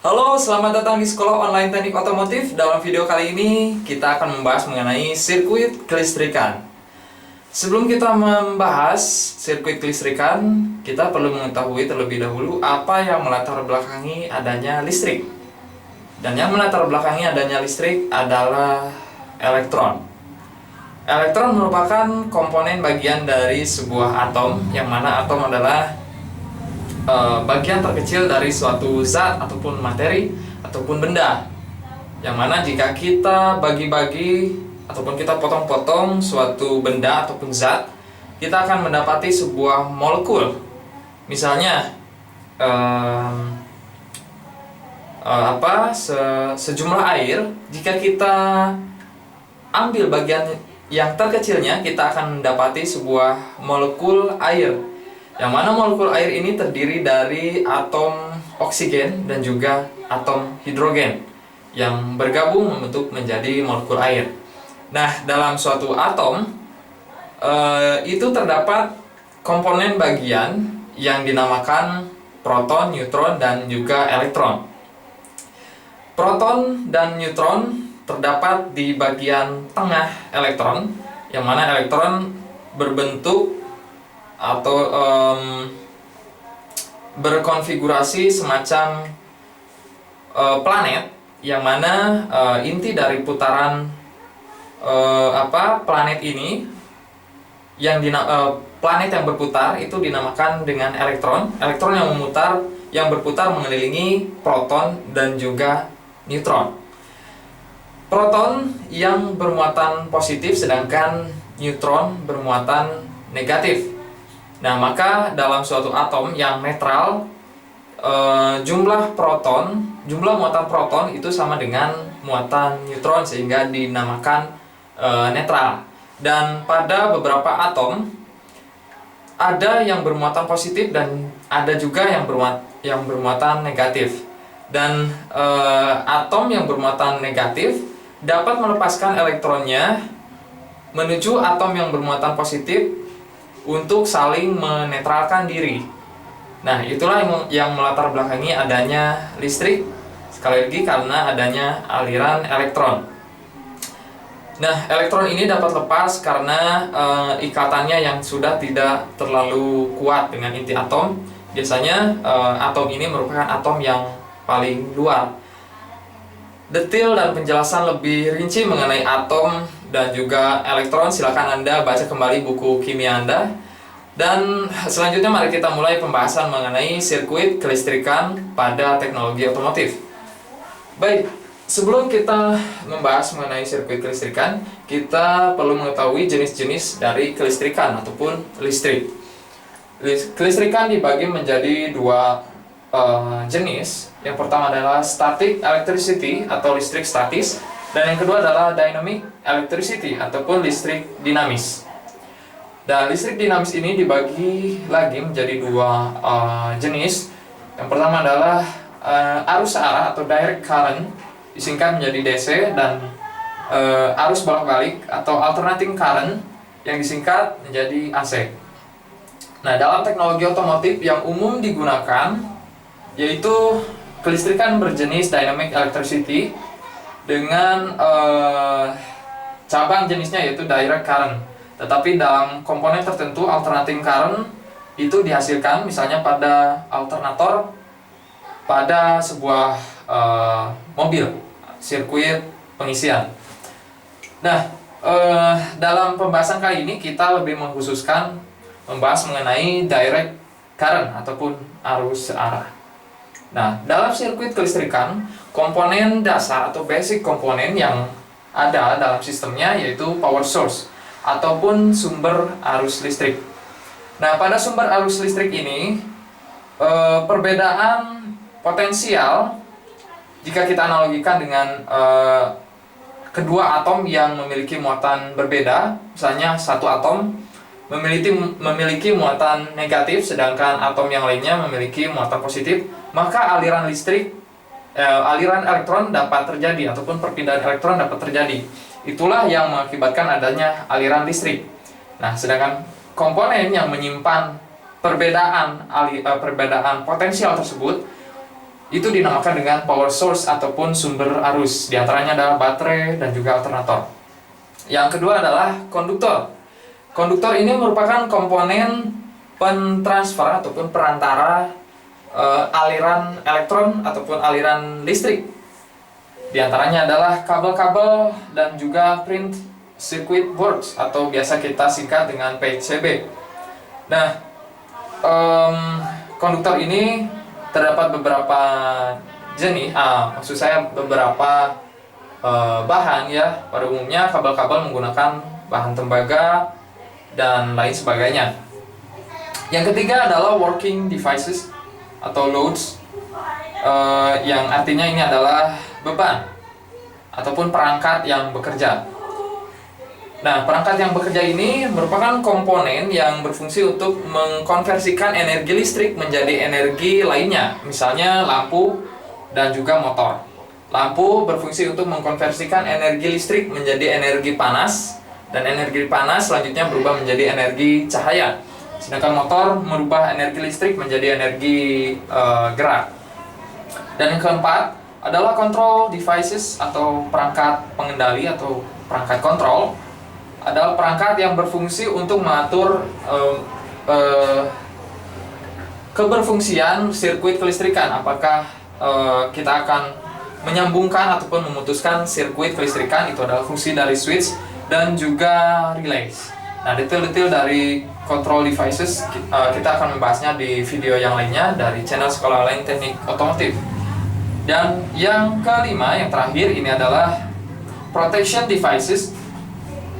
Halo, selamat datang di Sekolah Online Teknik Otomotif. Dalam video kali ini kita akan membahas mengenai sirkuit kelistrikan. Sebelum kita membahas sirkuit kelistrikan, kita perlu mengetahui terlebih dahulu apa yang melatar belakangi adanya listrik. Dan yang melatar belakangi adanya listrik adalah elektron. Elektron merupakan komponen bagian dari sebuah atom, yang mana atom adalah bagian terkecil dari suatu zat ataupun materi ataupun benda, yang mana jika kita bagi-bagi ataupun kita potong-potong suatu benda ataupun zat, kita akan mendapati sebuah molekul. Misalnya sejumlah air, jika kita ambil bagian yang terkecilnya, kita akan mendapati sebuah molekul air, yang mana molekul air ini terdiri dari atom oksigen dan juga atom hidrogen yang bergabung membentuk menjadi molekul air. Nah, dalam suatu atom itu terdapat komponen bagian yang dinamakan proton, neutron, dan juga elektron. Proton dan neutron terdapat di bagian tengah elektron, yang mana elektron berbentuk atau berkonfigurasi semacam planet, yang mana inti dari putaran planet ini planet yang berputar itu dinamakan dengan elektron. Elektron yang berputar mengelilingi proton dan juga neutron. Proton yang bermuatan positif, sedangkan neutron bermuatan negatif. Nah, maka dalam suatu atom yang netral, jumlah muatan proton itu sama dengan muatan neutron, sehingga dinamakan netral. Dan pada beberapa atom ada yang bermuatan positif dan ada juga yang bermuatan negatif. Dan atom yang bermuatan negatif dapat melepaskan elektronnya menuju atom yang bermuatan positif untuk saling menetralkan diri. Nah, itulah yang melatar belakangi adanya listrik, sekali lagi karena adanya aliran elektron. Nah, elektron ini dapat lepas karena ikatannya yang sudah tidak terlalu kuat dengan inti atom. Biasanya atom ini merupakan atom yang paling luar. Detail dan penjelasan lebih rinci mengenai atom dan juga elektron, silakan Anda baca kembali buku kimia Anda. Dan selanjutnya mari kita mulai pembahasan mengenai sirkuit kelistrikan pada teknologi otomotif. Baik, sebelum kita membahas mengenai sirkuit kelistrikan, kita perlu mengetahui jenis-jenis dari kelistrikan ataupun listrik. Kelistrikan dibagi menjadi dua jenis. Yang pertama adalah static electricity atau listrik statis, dan yang kedua adalah dynamic electricity ataupun listrik dinamis. Dan listrik dinamis ini dibagi lagi menjadi dua jenis. Yang pertama adalah arus searah atau direct current, disingkat menjadi DC, dan arus bolak-balik atau alternating current yang disingkat menjadi AC. Nah, dalam teknologi otomotif yang umum digunakan yaitu kelistrikan berjenis dynamic electricity dengan cabang jenisnya yaitu direct current. Tetapi dalam komponen tertentu alternating current itu dihasilkan misalnya pada alternator pada sebuah mobil, sirkuit pengisian. Nah, dalam pembahasan kali ini kita lebih mengkhususkan membahas mengenai direct current ataupun arus searah. Nah, dalam sirkuit kelistrikan, komponen dasar atau basic komponen yang ada dalam sistemnya yaitu power source ataupun sumber arus listrik. Nah, pada sumber arus listrik ini perbedaan potensial jika kita analogikan dengan kedua atom yang memiliki muatan berbeda. Misalnya satu atom memiliki muatan negatif, sedangkan atom yang lainnya memiliki muatan positif, maka aliran elektron dapat terjadi ataupun perpindahan elektron dapat terjadi. Itulah yang mengakibatkan adanya aliran listrik. Nah, sedangkan komponen yang menyimpan perbedaan potensial tersebut itu dinamakan dengan power source ataupun sumber arus. Di antaranya adalah baterai dan juga alternator. Yang kedua adalah konduktor. Konduktor ini merupakan komponen pentransfer ataupun perantara aliran elektron ataupun aliran listrik. Di antaranya adalah kabel-kabel dan juga print circuit boards atau biasa kita singkat dengan PCB. Nah, konduktor ini terdapat beberapa jenis, maksud saya beberapa bahan ya. Pada umumnya kabel-kabel menggunakan bahan tembaga dan lain sebagainya. Yang ketiga adalah working devices atau loads, yang artinya ini adalah beban ataupun perangkat yang bekerja. Nah, perangkat yang bekerja ini merupakan komponen yang berfungsi untuk mengkonversikan energi listrik menjadi energi lainnya, misalnya lampu dan juga motor. Lampu berfungsi untuk mengkonversikan energi listrik menjadi energi panas, dan energi panas selanjutnya berubah menjadi energi cahaya. Sedangkan motor merubah energi listrik menjadi energi gerak. Dan yang keempat adalah control devices atau perangkat pengendali atau perangkat kontrol. Adalah perangkat yang berfungsi untuk mengatur keberfungsian sirkuit kelistrikan. Apakah kita akan menyambungkan ataupun memutuskan sirkuit kelistrikan, itu adalah fungsi dari switch dan juga relays. Nah, detail-detail dari control devices kita akan membahasnya di video yang lainnya dari channel Sekolah Online Teknik Otomotif. Dan yang kelima, yang terakhir, ini adalah protection devices,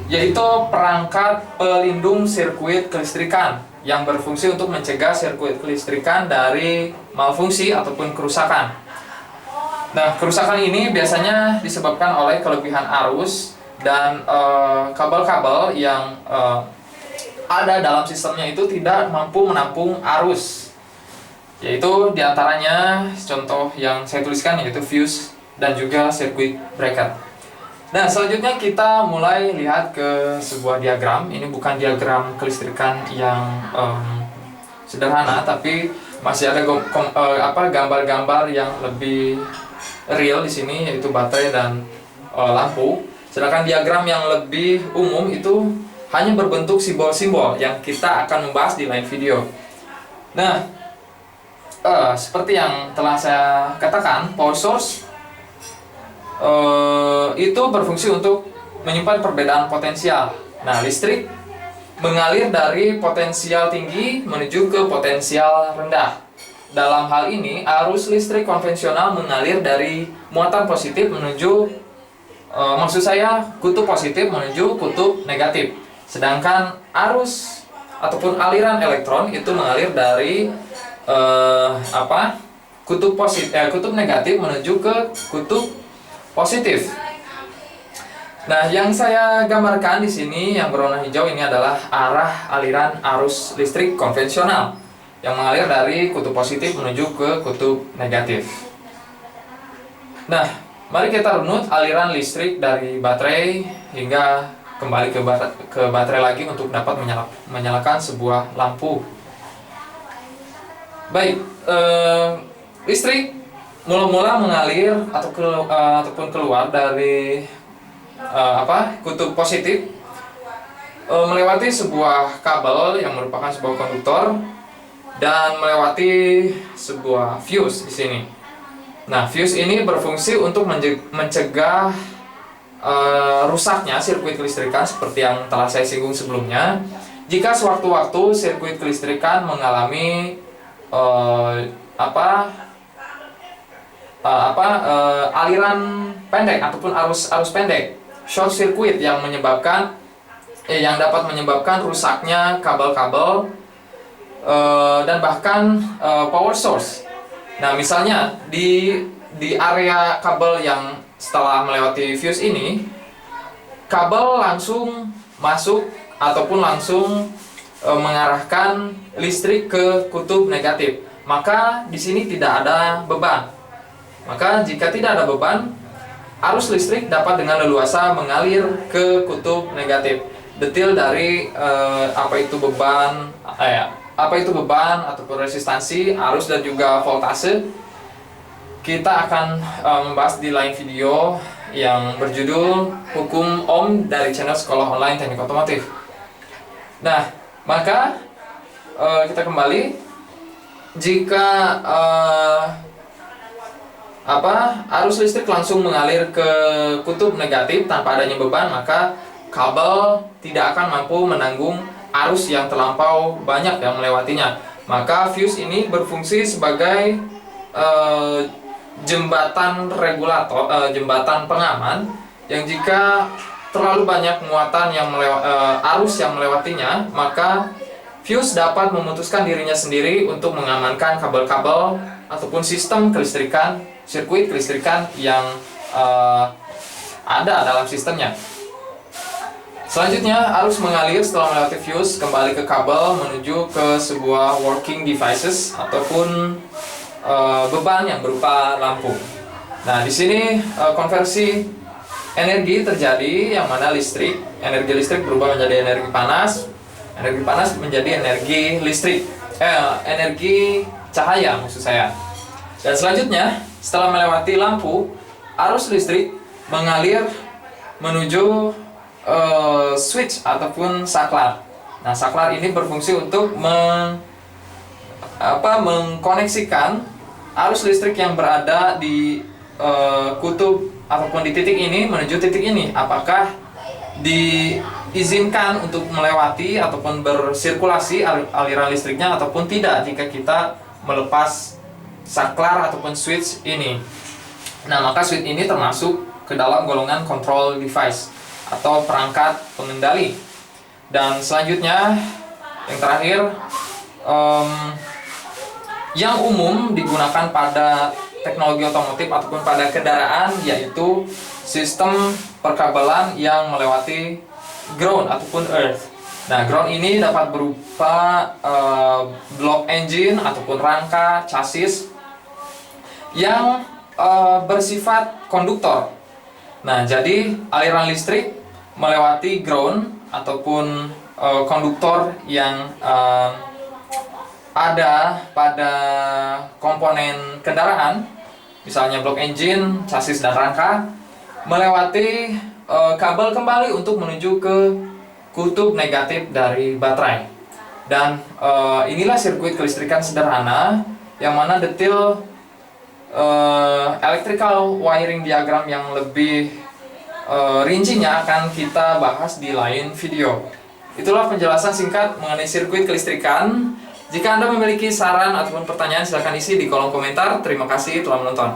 yaitu perangkat pelindung sirkuit kelistrikan yang berfungsi untuk mencegah sirkuit kelistrikan dari malfungsi ataupun kerusakan. Nah, kerusakan ini biasanya disebabkan oleh kelebihan arus dan kabel-kabel yang ada dalam sistemnya itu tidak mampu menampung arus, yaitu diantaranya contoh yang saya tuliskan yaitu fuse dan juga circuit breaker. Nah, selanjutnya kita mulai lihat ke sebuah diagram. Ini bukan diagram kelistrikan yang sederhana, tapi masih ada gambar-gambar yang lebih real di sini, yaitu baterai dan lampu. Sedangkan diagram yang lebih umum itu hanya berbentuk simbol-simbol yang kita akan membahas di lain video. Nah, seperti yang telah saya katakan, power source itu berfungsi untuk menyimpan perbedaan potensial. Nah, listrik mengalir dari potensial tinggi menuju ke potensial rendah. Dalam hal ini, arus listrik konvensional mengalir dari muatan positif menuju kutub positif menuju kutub negatif. Sedangkan arus ataupun aliran elektron itu mengalir dari kutub negatif menuju ke kutub positif. Nah, yang saya gambarkan di sini yang berwarna hijau ini adalah arah aliran arus listrik konvensional yang mengalir dari kutub positif menuju ke kutub negatif. Nah, mari kita runut aliran listrik dari baterai hingga kembali ke baterai lagi untuk dapat menyalakan sebuah lampu. Baik, listrik mula-mula mengalir ataupun keluar dari kutub positif melewati sebuah kabel yang merupakan sebuah konduktor dan melewati sebuah fuse di sini. Nah, fuse ini berfungsi untuk mencegah rusaknya sirkuit kelistrikan seperti yang telah saya singgung sebelumnya. Jika sewaktu-waktu sirkuit kelistrikan mengalami aliran pendek ataupun arus pendek, short circuit yang dapat menyebabkan rusaknya kabel-kabel dan bahkan power source. Nah, misalnya di area kabel yang setelah melewati fuse ini, kabel langsung masuk ataupun langsung mengarahkan listrik ke kutub negatif. Maka di sini tidak ada beban. Maka jika tidak ada beban, arus listrik dapat dengan leluasa mengalir ke kutub negatif. Detail dari apa itu beban ataupun resistansi, arus dan juga voltase kita akan membahas di lain video yang berjudul Hukum Ohm dari channel Sekolah Online Teknik Otomotif. Nah, maka kita kembali. Jika arus listrik langsung mengalir ke kutub negatif tanpa adanya beban, maka kabel tidak akan mampu menanggung arus yang terlampau banyak yang melewatinya. Maka fuse ini berfungsi sebagai jembatan regulator, jembatan pengaman yang jika terlalu banyak muatan yang arus yang melewatinya, maka fuse dapat memutuskan dirinya sendiri untuk mengamankan kabel-kabel ataupun sistem kelistrikan, sirkuit kelistrikan yang ada dalam sistemnya. Selanjutnya, arus mengalir setelah melewati fuse kembali ke kabel menuju ke sebuah working devices ataupun beban yang berupa lampu. Nah, di sini konversi energi terjadi, yang mana energi listrik berubah menjadi energi panas menjadi energi listrik, energi cahaya maksud saya. Dan selanjutnya, setelah melewati lampu, arus listrik mengalir menuju switch ataupun saklar. Nah, saklar ini berfungsi untuk mengkoneksikan arus listrik yang berada di kutub ataupun di titik ini menuju titik ini. Apakah diizinkan untuk melewati ataupun bersirkulasi aliran listriknya ataupun tidak jika kita melepas saklar ataupun switch ini. Nah, maka switch ini termasuk ke dalam golongan control device atau perangkat pengendali. Dan selanjutnya, yang terakhir, yang umum digunakan pada teknologi otomotif ataupun pada kendaraan, yaitu sistem perkabelan yang melewati ground ataupun earth. Nah, ground ini dapat berupa blok engine ataupun rangka chassis yang bersifat konduktor. Nah, jadi aliran listrik melewati ground ataupun konduktor yang ada pada komponen kendaraan, misalnya blok engine, chassis, dan rangka, melewati kabel kembali untuk menuju ke kutub negatif dari baterai. Dan inilah sirkuit kelistrikan sederhana yang mana detail electrical wiring diagram yang lebih rincinya akan kita bahas di lain video. Itulah penjelasan singkat mengenai sirkuit kelistrikan. Jika Anda memiliki saran ataupun pertanyaan, silakan isi di kolom komentar. Terima kasih telah menonton.